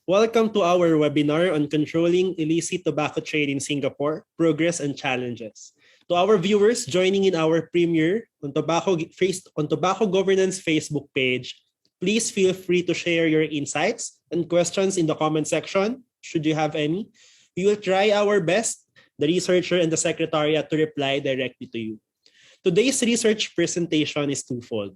Welcome to our webinar on controlling illicit tobacco trade in Singapore, progress and challenges. To our viewers joining in our premiere on Tobacco Governance Facebook page, please feel free to share your insights and questions in the comment section, should you have any. We will try our best, the researcher and the secretariat, to reply directly to you. Today's research presentation is twofold.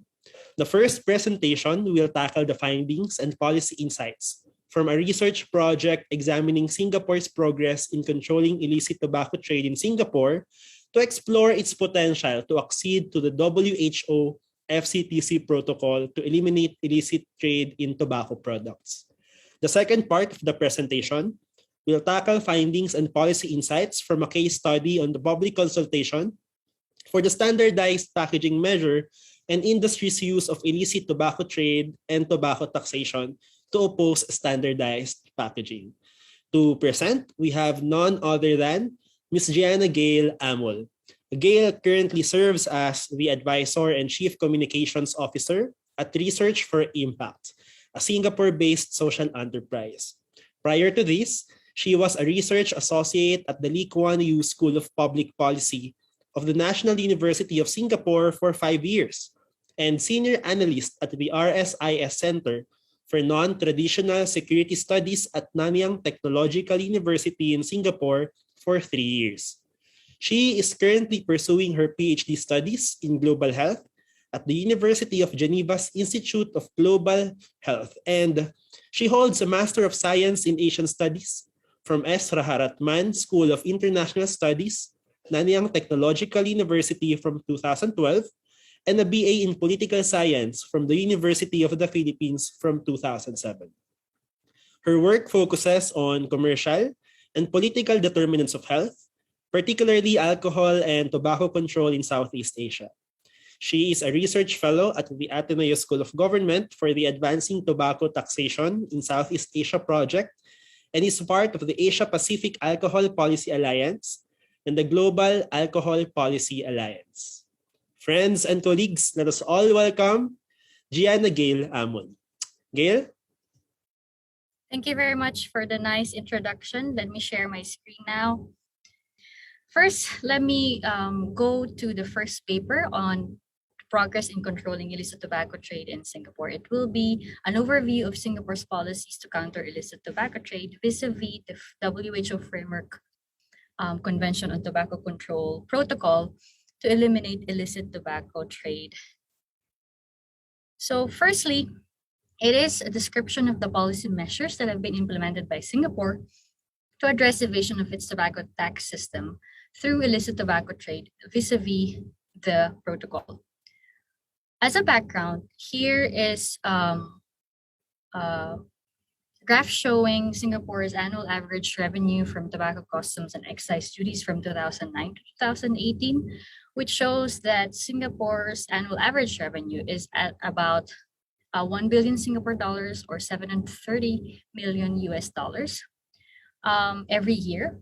The first presentation will tackle the findings and policy insights from a research project examining Singapore's progress in controlling illicit tobacco trade in Singapore to explore its potential to accede to the WHO FCTC protocol to eliminate illicit trade in tobacco products. The second part of the presentation will tackle findings and policy insights from a case study on the public consultation for the standardized packaging measure and industry's use of illicit tobacco trade and tobacco taxation to oppose standardized packaging. To present, we have none other than Ms. Gianna Gayle Amul. Gayle currently serves as the Advisor and Chief Communications Officer at Research for Impact, a Singapore-based social enterprise. Prior to this, she was a research associate at the Lee Kuan Yew School of Public Policy of the National University of Singapore for 5 years, and senior analyst at the RSIS Center for Non-Traditional Security Studies at Nanyang Technological University in Singapore for 3 years. She is currently pursuing her PhD studies in global health at the University of Geneva's Institute of Global Health, and she holds a Master of Science in Asian Studies from S. Raharatman School of International Studies, Nanyang Technological University from 2012, and a BA in Political Science from the University of the Philippines from 2007. Her work focuses on commercial and political determinants of health, particularly alcohol and tobacco control in Southeast Asia. She is a research fellow at the Ateneo School of Government for the Advancing Tobacco Taxation in Southeast Asia project and is part of the Asia-Pacific Alcohol Policy Alliance and the Global Alcohol Policy Alliance. Friends and colleagues, let us all welcome Gianna Gayle Amul. Gayle? Thank you very much for the nice introduction. Let me share my screen now. First, let me go to the first paper on progress in controlling illicit tobacco trade in Singapore. It will be an overview of Singapore's policies to counter illicit tobacco trade vis-a-vis the WHO Framework Convention on Tobacco Control Protocol to eliminate illicit tobacco trade. So firstly, it is a description of the policy measures that have been implemented by Singapore to address evasion of its tobacco tax system through illicit tobacco trade vis-a-vis the protocol. As a background, here is a graph showing Singapore's annual average revenue from tobacco customs and excise duties from 2009 to 2018, which shows that Singapore's annual average revenue is at about 1 billion Singapore dollars or 730 million US dollars every year.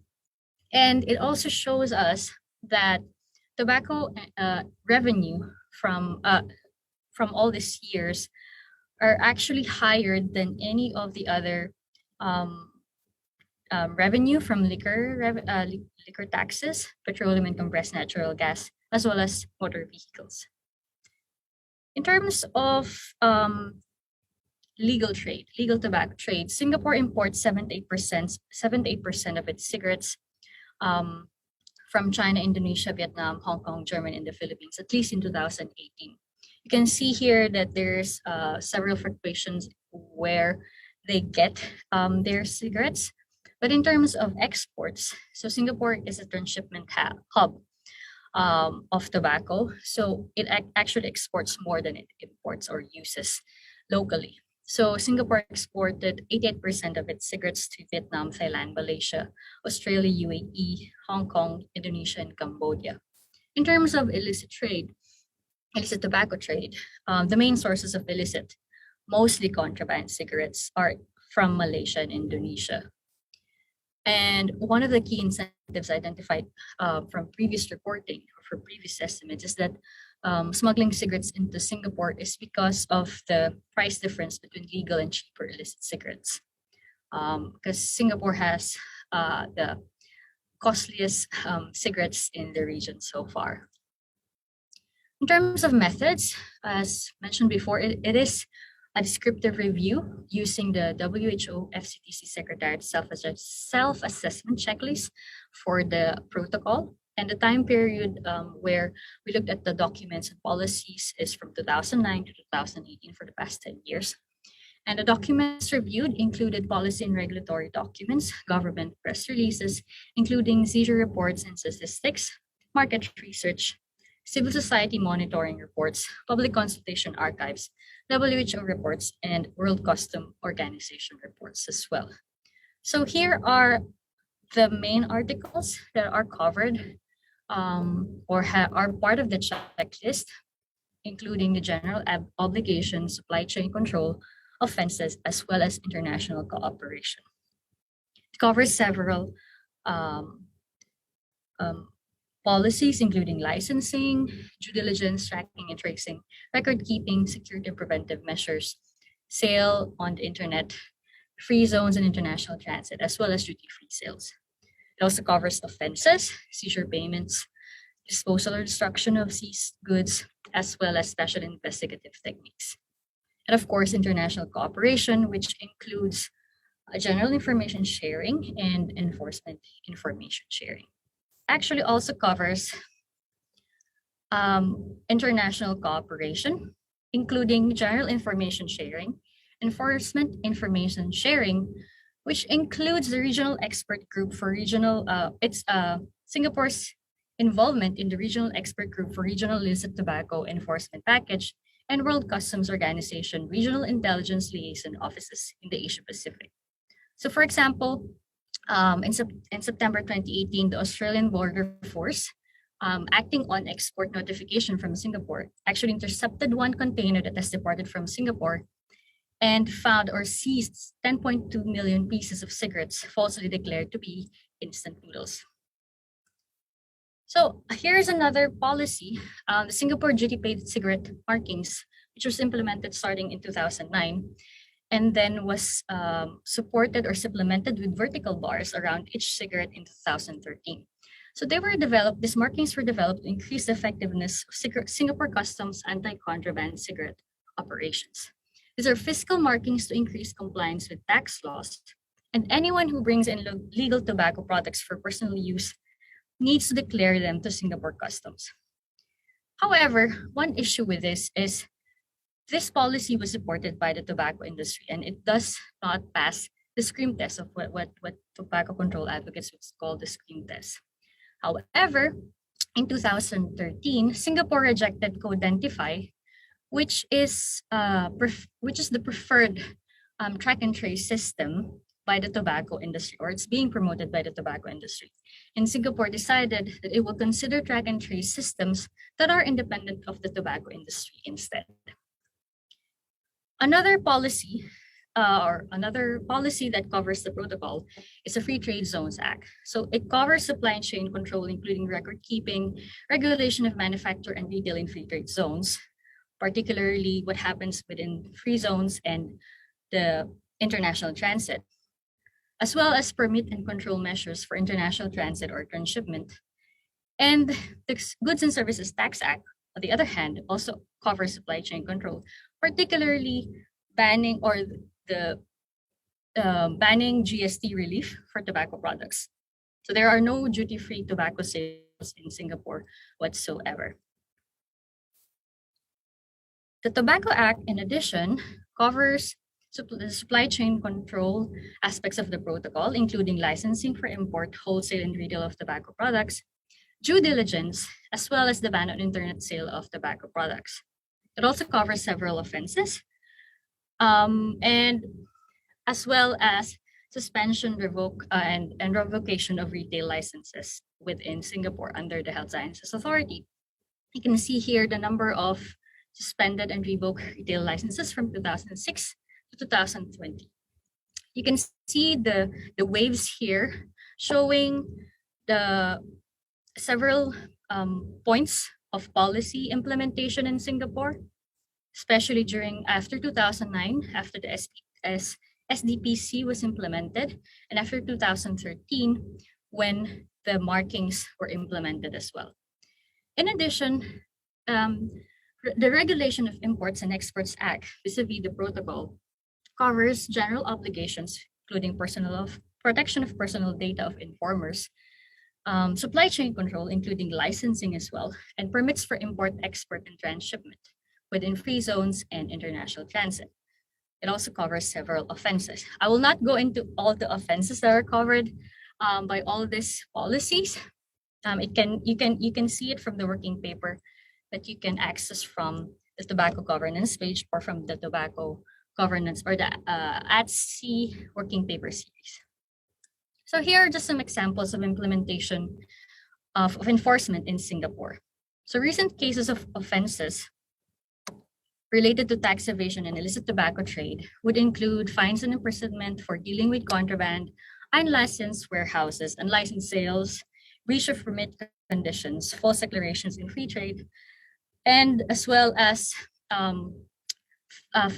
And it also shows us that tobacco revenue from all these years are actually higher than any of the other revenue from liquor taxes, petroleum and compressed natural gas, as well as motor vehicles. In terms of legal tobacco trade, Singapore imports 78% of its cigarettes from China, Indonesia, Vietnam, Hong Kong, Germany, and the Philippines, at least in 2018. You can see here that there's several fluctuations where they get their cigarettes. But in terms of exports, so Singapore is a transshipment hub of tobacco. So it actually exports more than it imports or uses locally. So Singapore exported 88% of its cigarettes to Vietnam, Thailand, Malaysia, Australia, UAE, Hong Kong, Indonesia, and Cambodia. In terms of illicit tobacco trade, the main sources of illicit, mostly contraband cigarettes, are from Malaysia and Indonesia. And one of the key incentives identified from previous reporting or for previous estimates is that smuggling cigarettes into Singapore is because of the price difference between legal and cheaper illicit cigarettes. because Singapore has the costliest cigarettes in the region so far. In terms of methods, as mentioned before, it is a descriptive review using the WHO FCTC Secretariat self-assessment checklist for the protocol. And the time period where we looked at the documents and policies is from 2009 to 2018 for the past 10 years. And the documents reviewed included policy and regulatory documents, government press releases, including seizure reports and statistics, market research, civil society monitoring reports, public consultation archives, WHO reports, and World Custom Organization reports as well. So here are the main articles that are covered or are part of the checklist, including the general obligation, supply chain control, offenses, as well as international cooperation. It covers several policies, including licensing, due diligence, tracking and tracing, record keeping, security and preventive measures, sale on the internet, free zones and international transit, as well as duty-free sales. It also covers offenses, seizure payments, disposal or destruction of seized goods, as well as special investigative techniques. And of course, international cooperation, which includes general information sharing and enforcement information sharing. Actually also covers international cooperation, including general information sharing, enforcement information sharing, which includes the regional expert group for regional, Singapore's involvement in the regional expert group for regional illicit tobacco enforcement package and World Customs Organization regional intelligence liaison offices in the Asia Pacific. So for example, in September 2018, the Australian Border Force, acting on export notification from Singapore, actually intercepted one container that has departed from Singapore and found or seized 10.2 million pieces of cigarettes falsely declared to be instant noodles. So here's another policy, the Singapore duty-paid cigarette markings, which was implemented starting in 2009, and then was supported or supplemented with vertical bars around each cigarette in 2013. So these markings were developed to increase the effectiveness of Singapore Customs anti-contraband cigarette operations. These are fiscal markings to increase compliance with tax laws, and anyone who brings in legal tobacco products for personal use needs to declare them to Singapore Customs. However, one issue with this is this policy was supported by the tobacco industry, and it does not pass the scream test of what tobacco control advocates would call the scream test. However, in 2013, Singapore rejected Codentify, which is the preferred track and trace system by the tobacco industry, or it's being promoted by the tobacco industry. And Singapore decided that it will consider track and trace systems that are independent of the tobacco industry instead. Another policy that covers the protocol is the Free Trade Zones Act. So it covers supply chain control, including record keeping, regulation of manufacture and retail in free trade zones, particularly what happens within free zones and the international transit, as well as permit and control measures for international transit or transshipment. And the Goods and Services Tax Act, on the other hand, also covers supply chain control, particularly banning GST relief for tobacco products. So there are no duty-free tobacco sales in Singapore whatsoever. The Tobacco Act, in addition, covers the supply chain control aspects of the protocol, including licensing for import, wholesale, and retail of tobacco products, due diligence, as well as the ban on internet sale of tobacco products. It also covers several offenses, and as well as suspension, and revocation of retail licenses within Singapore under the Health Sciences Authority. You can see here the number of suspended and revoked retail licenses from 2006 to 2020. You can see the waves here showing the several points of policy implementation in Singapore, especially after 2009, after the SDPC was implemented, and after 2013, when the markings were implemented as well. In addition, the Regulation of Imports and Exports Act, vis-a-vis the protocol, covers general obligations, including protection of personal data of informers, supply chain control, including licensing as well, and permits for import, export, and transshipment within free zones and international transit. It also covers several offenses. I will not go into all the offenses that are covered by all these policies. You can see it from the working paper that you can access from the tobacco governance page or from the tobacco governance or the ATTSEA working paper series. So here are just some examples of implementation of enforcement in Singapore. So recent cases of offenses related to tax evasion and illicit tobacco trade would include fines and imprisonment for dealing with contraband, unlicensed warehouses, unlicensed sales, breach of permit conditions, false declarations in free trade, and as well as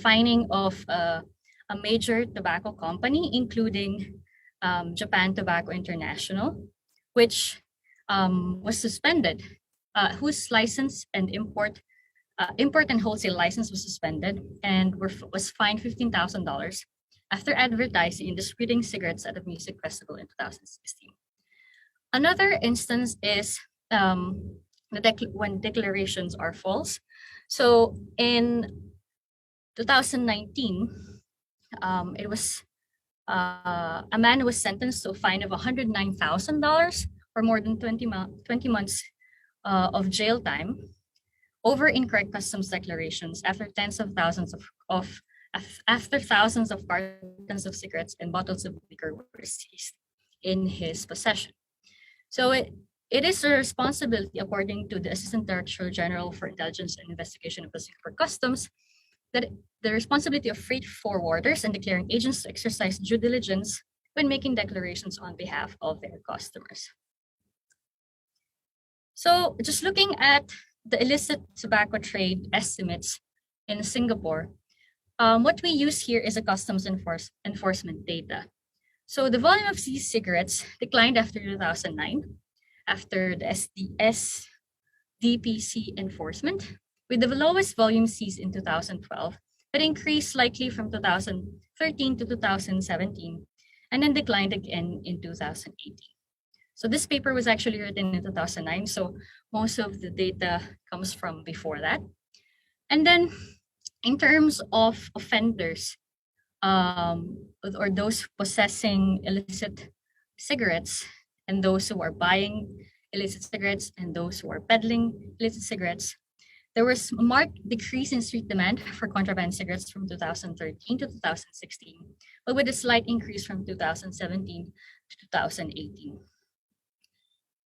fining of a major tobacco company, including Japan Tobacco International, which was suspended, whose license and import and wholesale license was suspended and was fined $15,000 after advertising and distributing cigarettes at a music festival in 2016. Another instance is when declarations are false. So in 2019, it was a man was sentenced to a fine of $109,000 or more than 20 months of jail time over incorrect customs declarations after thousands of cartons of cigarettes and bottles of liquor were seized in his possession. So it is a responsibility, according to the Assistant Director General for Intelligence and Investigation of the Singapore Customs, that the responsibility of freight forwarders and declaring agents to exercise due diligence when making declarations on behalf of their customers. So just looking at the illicit tobacco trade estimates in Singapore, what we use here is a customs enforcement data. So the volume of seized cigarettes declined after 2009, after the SDPC enforcement, with the lowest volume seized in 2012, but increased slightly from 2013 to 2017, and then declined again in 2018. So this paper was actually written in 2009, so most of the data comes from before that. And then in terms of offenders, or those possessing illicit cigarettes, and those who are buying illicit cigarettes, and those who are peddling illicit cigarettes, there was a marked decrease in street demand for contraband cigarettes from 2013 to 2016, but with a slight increase from 2017 to 2018.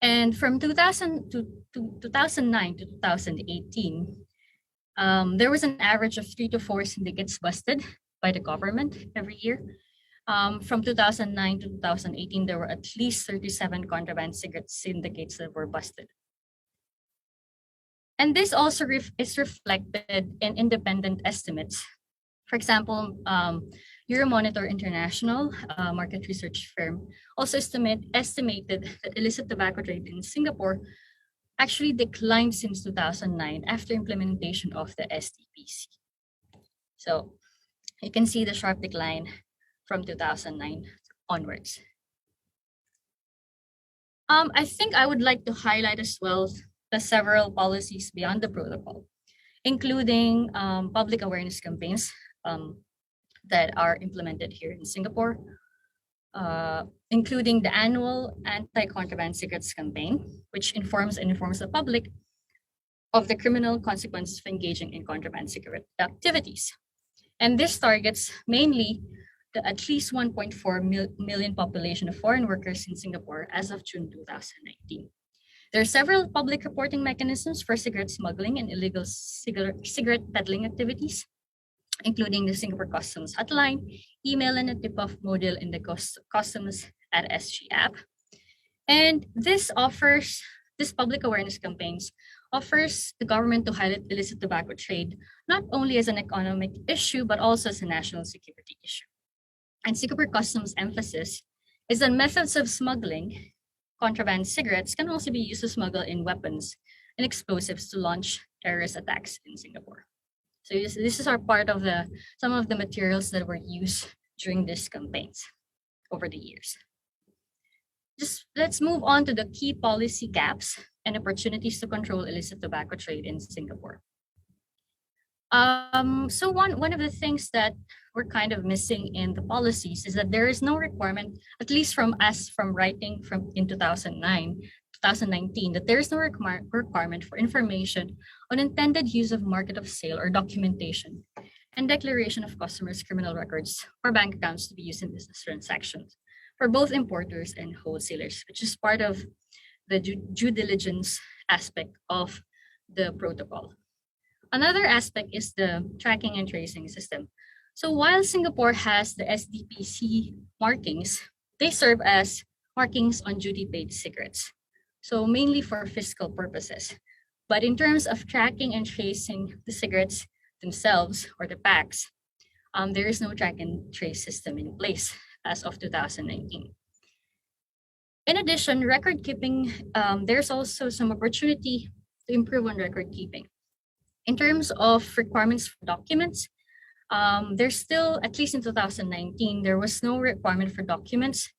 And from 2009 to 2018, there was an average of 3 to 4 syndicates busted by the government every year. From 2009 to 2018, there were at least 37 contraband cigarette syndicates that were busted. And this also is reflected in independent estimates. For example, Euromonitor International, market research firm, also estimated that illicit tobacco trade in Singapore actually declined since 2009 after implementation of the SDPC. So you can see the sharp decline from 2009 onwards. I think I would like to highlight as well the several policies beyond the protocol, including public awareness campaigns that are implemented here in Singapore, including the annual anti-contraband cigarettes campaign, which informs the public of the criminal consequences of engaging in contraband cigarette activities. And this targets mainly the at least 1.4 million population of foreign workers in Singapore as of June 2019. There are several public reporting mechanisms for cigarette smuggling and illegal cigarette peddling activities, including the Singapore Customs Hotline, email and a tip-off module in the Customs at SG app. And this public awareness campaigns offers the government to highlight illicit tobacco trade not only as an economic issue, but also as a national security issue. and Singapore Customs' emphasis is that methods of smuggling contraband cigarettes can also be used to smuggle in weapons and explosives to launch terrorist attacks in Singapore. So this is our part of some of the materials that were used during these campaigns over the years. Just let's move on to the key policy gaps and opportunities to control illicit tobacco trade in Singapore. So one of the things that we're kind of missing in the policies is that there is no requirement, at least from us from writing from in 2019, that there is no requirement for information on intended use of market of sale or documentation and declaration of customers' criminal records or bank accounts to be used in business transactions for both importers and wholesalers, which is part of the due diligence aspect of the protocol. Another aspect is the tracking and tracing system. So while Singapore has the SDPC markings, they serve as markings on duty-paid cigarettes, so mainly for fiscal purposes. But in terms of tracking and tracing the cigarettes themselves or the packs, there is no track and trace system in place as of 2019. In addition, record keeping, there's also some opportunity to improve on record keeping. In terms of requirements for documents, there's still, at least in 2019, there was no requirement for documents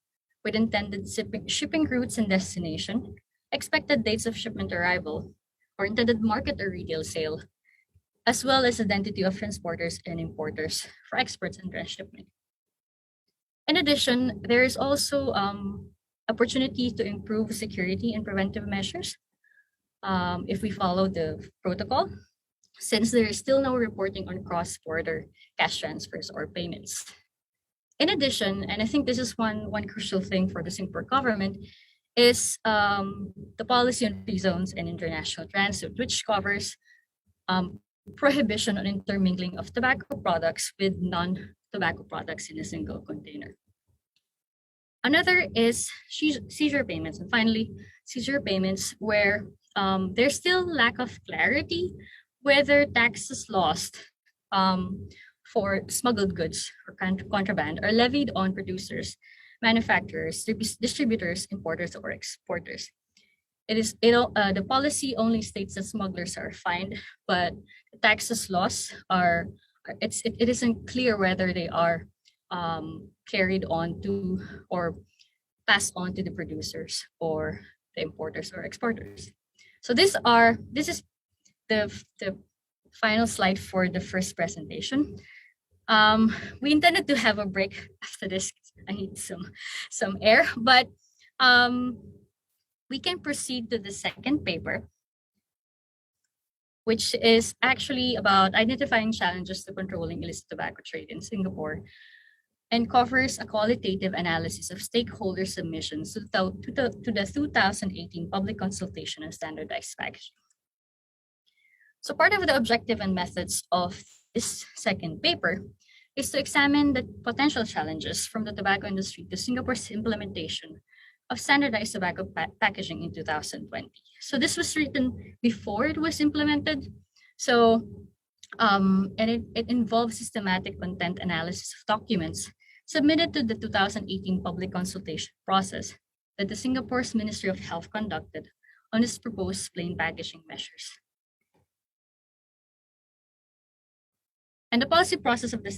with intended shipping routes and destination, expected dates of shipment arrival, or intended market or retail sale, as well as identity of transporters and importers for exports and transshipment. In addition, there is also opportunity to improve security and preventive measures if we follow the protocol, since there is still no reporting on cross-border cash transfers or payments. In addition, and I think this is one crucial thing for the Singapore government, is the policy on free zones and international transit, which covers prohibition on intermingling of tobacco products with non-tobacco products in a single container. Another is seizure payments, and finally, seizure payments where there's still lack of clarity whether taxes lost for smuggled goods or contraband are levied on producers, manufacturers, distributors, importers, or exporters. The policy only states that smugglers are fined, but the taxes lost it isn't clear whether they are carried on to or passed on to the producers or the importers or exporters. So this is the final slide for the first presentation. We intended to have a break after this. I need some air, but we can proceed to the second paper, which is actually about identifying challenges to controlling illicit tobacco trade in Singapore, and covers a qualitative analysis of stakeholder submissions to the 2018 public consultation on standardized packaging. So part of the objective and methods of this second paper is to examine the potential challenges from the tobacco industry to Singapore's implementation of standardized tobacco packaging in 2020. So this was written before it was implemented. So, and it involves systematic content analysis of documents submitted to the 2018 public consultation process that the Singapore's Ministry of Health conducted on its proposed plain packaging measures. And the policy process of the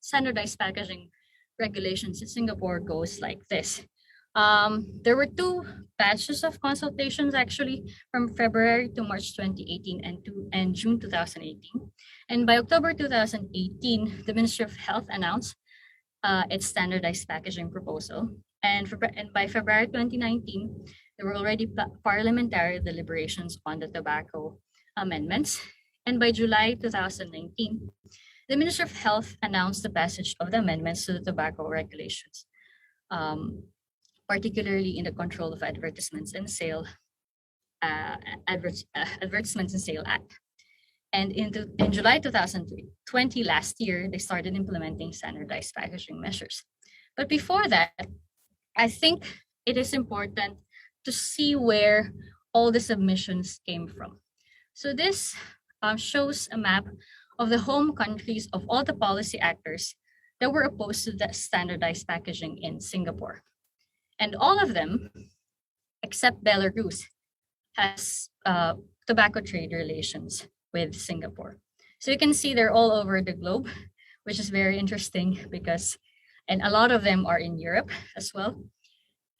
standardized packaging regulations in Singapore goes like this. There were two batches of consultations actually from February to March 2018 and June 2018. And by October 2018, the Ministry of Health announced its standardized packaging proposal. And by February 2019, there were already parliamentary deliberations on the tobacco amendments. And by July 2019, the Ministry of Health announced the passage of the amendments to the tobacco regulations, particularly in the control of advertisements and sale Advertisements and Sale Act. And in July 2020, last year, they started implementing standardized packaging measures. But before that, I think it is important to see where all the submissions came from. So this shows a map of the home countries of all the policy actors that were opposed to the standardized packaging in Singapore. And all of them, except Belarus, has tobacco trade relations with Singapore. So you can see they're all over the globe, which is very interesting because, and a lot of them are in Europe as well.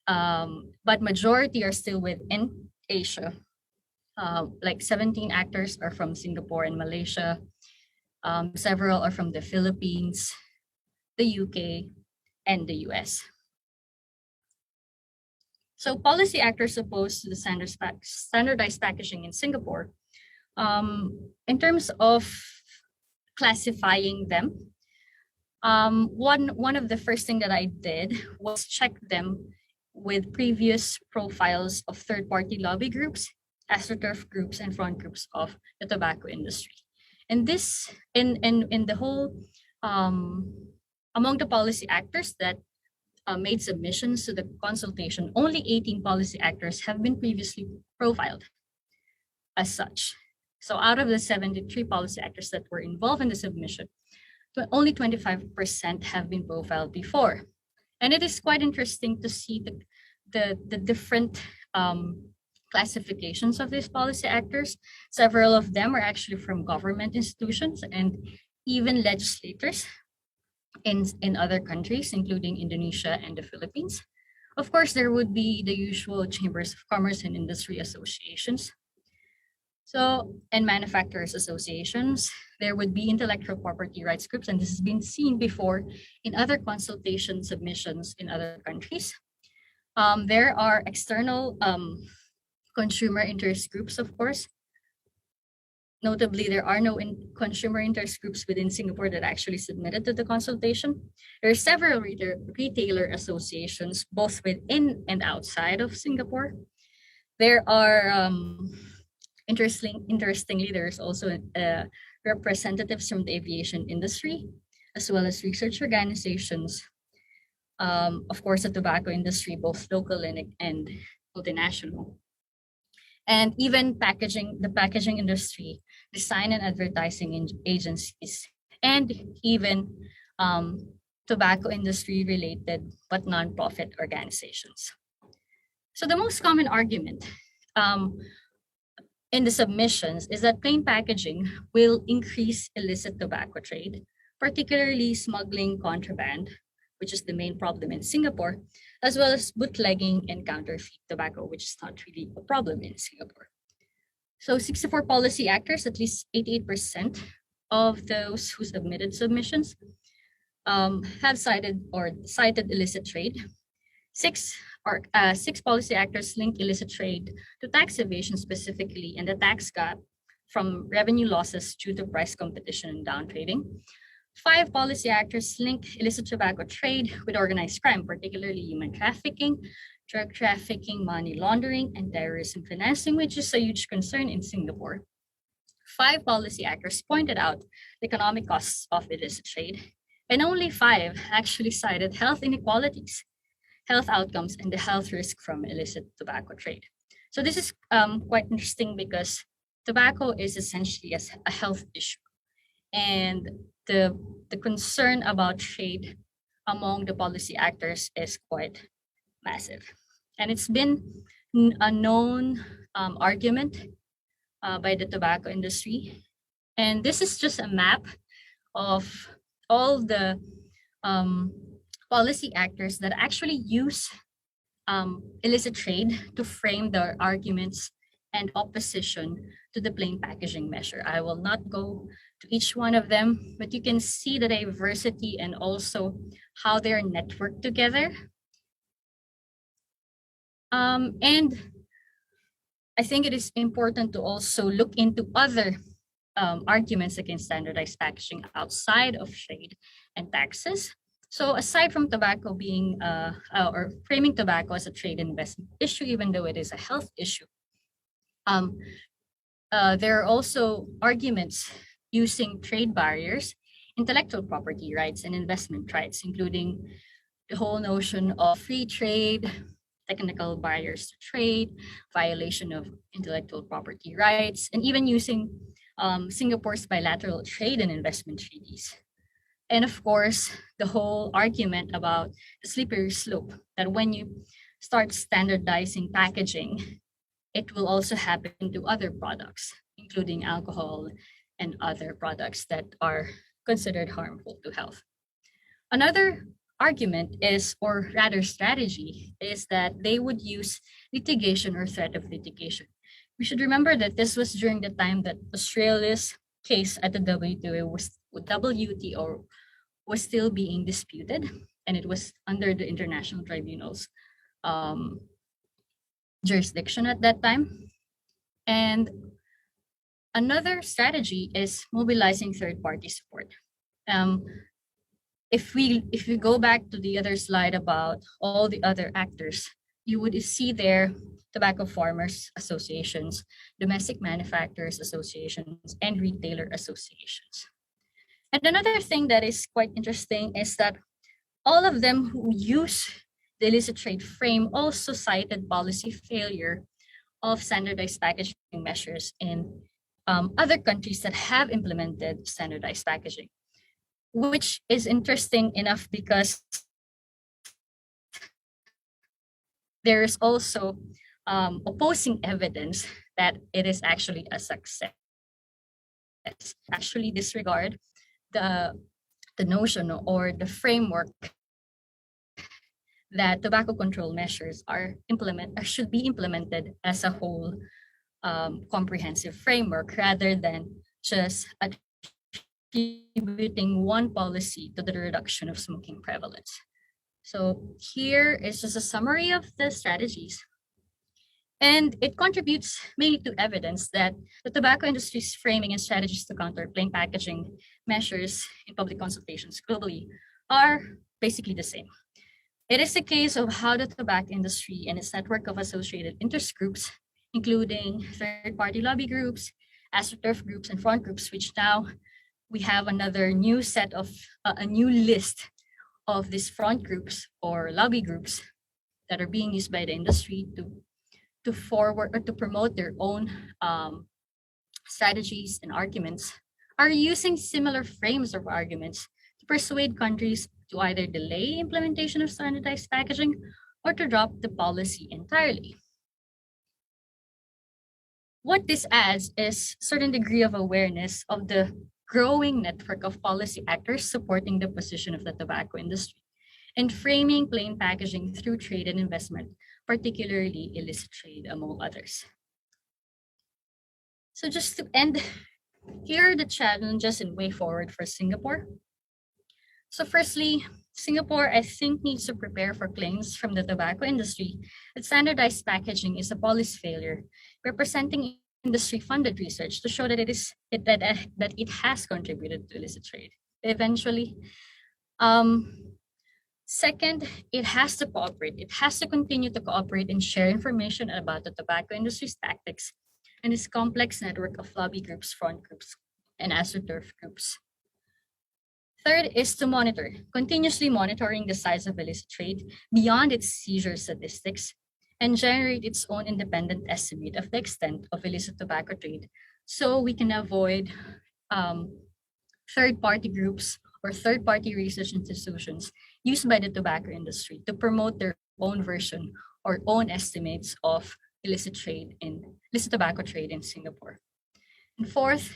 But majority are still within Asia. Like 17 actors are from Singapore and Malaysia. Several are from the Philippines, the UK, and the US. So policy actors opposed to the standardized packaging in Singapore. In terms of classifying them, one of the first thing that I did was check them with previous profiles of third-party lobby groups, astroturf groups, and front groups of the tobacco industry. And this, in the whole, among the policy actors that made submissions to the consultation, only 18 policy actors have been previously profiled as such. So out of the 73 policy actors that were involved in the submission, only 25% have been profiled before. And it is quite interesting to see the different classifications of these policy actors. Several of them are actually from government institutions and even legislators in other countries, including Indonesia and the Philippines. Of course, there would be the usual chambers of commerce and industry associations. So, and manufacturers associations, there would be intellectual property rights groups, and this has been seen before in other consultation submissions in other countries. There are external consumer interest groups, of course. Notably, there are no consumer interest groups within Singapore that actually submitted to the consultation. There are several retailer associations, both within and outside of Singapore. There are, interestingly, there's also representatives from the aviation industry, as well as research organizations. Of course, the tobacco industry, both local and multinational. And even the packaging industry, design and advertising agencies, and even tobacco industry related but non-profit organizations. So the most common argument in the submissions is that plain packaging will increase illicit tobacco trade, particularly smuggling, contraband, which is the main problem in Singapore, as well as bootlegging and counterfeit tobacco, which is not really a problem in Singapore. So 64 policy actors, at least 88% of those who submitted submissions have cited illicit trade. Six policy actors linked illicit trade to tax evasion specifically and the tax gap from revenue losses due to price competition and downtrading. 5 policy actors link illicit tobacco trade with organized crime, particularly human trafficking, drug trafficking, money laundering, and terrorism financing, which is a huge concern in Singapore. 5 policy actors pointed out the economic costs of illicit trade, and only 5 actually cited health inequalities, health outcomes, and the health risk from illicit tobacco trade. So this is quite interesting because tobacco is essentially a health issue. And the concern about trade among the policy actors is quite massive. And it's been a known argument by the tobacco industry. And this is just a map of all the policy actors that actually use illicit trade to frame their arguments and opposition to the plain packaging measure. I will not go to each one of them, but you can see the diversity and also how they're networked together. And I think it is important to also look into other arguments against standardized packaging outside of trade and taxes. So aside from tobacco being, or framing tobacco as a trade investment issue, even though it is a health issue, there are also arguments using trade barriers, intellectual property rights, and investment rights, including the whole notion of free trade, technical barriers to trade, violation of intellectual property rights, and even using Singapore's bilateral trade and investment treaties. And of course, the whole argument about the slippery slope, that when you start standardizing packaging, it will also happen to other products, including alcohol and other products that are considered harmful to health. Another argument is, or rather strategy, is that they would use litigation or threat of litigation. We should remember that this was during the time that Australia's case at the WTO was still being disputed, and it was under the International Tribunal's jurisdiction at that time. And another strategy is mobilizing third-party support. If we go back to the other slide about all the other actors, you would see there tobacco farmers associations, domestic manufacturers associations, and retailer associations. And another thing that is quite interesting is that all of them who use the illicit trade frame also cited policy failure of standardized packaging measures in other countries that have implemented standardized packaging, which is interesting enough because there's also opposing evidence that it is actually a success. Actually disregard the notion or the framework that tobacco control measures should be implemented as a whole comprehensive framework rather than just attributing one policy to the reduction of smoking prevalence. So here is just a summary of the strategies. And it contributes mainly to evidence that the tobacco industry's framing and strategies to counter plain packaging measures in public consultations globally are basically the same. It is a case of how the tobacco industry and its network of associated interest groups, including third-party lobby groups, AstroTurf groups, and front groups, which now we have another new set of a new list of these front groups or lobby groups that are being used by the industry to forward or to promote their own strategies and arguments, are using similar frames of arguments to persuade countries to either delay implementation of standardized packaging or to drop the policy entirely. What this adds is a certain degree of awareness of the growing network of policy actors supporting the position of the tobacco industry and framing plain packaging through trade and investment, particularly illicit trade, among others. So just to end, here are the challenges and way forward for Singapore. So firstly, Singapore, I think, needs to prepare for claims from the tobacco industry that standardized packaging is a policy failure, representing industry-funded research to show that it has contributed to illicit trade. Eventually, second, it has to cooperate. It has to continue to cooperate and share information about the tobacco industry's tactics and its complex network of lobby groups, front groups, and AstroTurf groups. Third is to monitor, continuously monitoring the size of illicit trade beyond its seizure statistics and generate its own independent estimate of the extent of illicit tobacco trade so we can avoid third-party groups or third-party research institutions used by the tobacco industry to promote their own version or own estimates of illicit tobacco trade in Singapore. And fourth,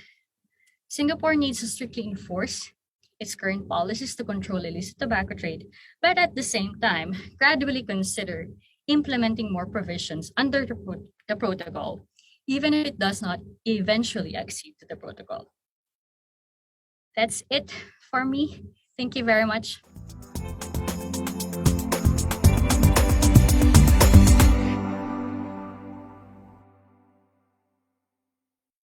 Singapore needs to strictly enforce its current policies to control illicit tobacco trade, but at the same time, gradually consider implementing more provisions under the protocol, even if it does not eventually accede to the protocol. That's it for me. Thank you very much.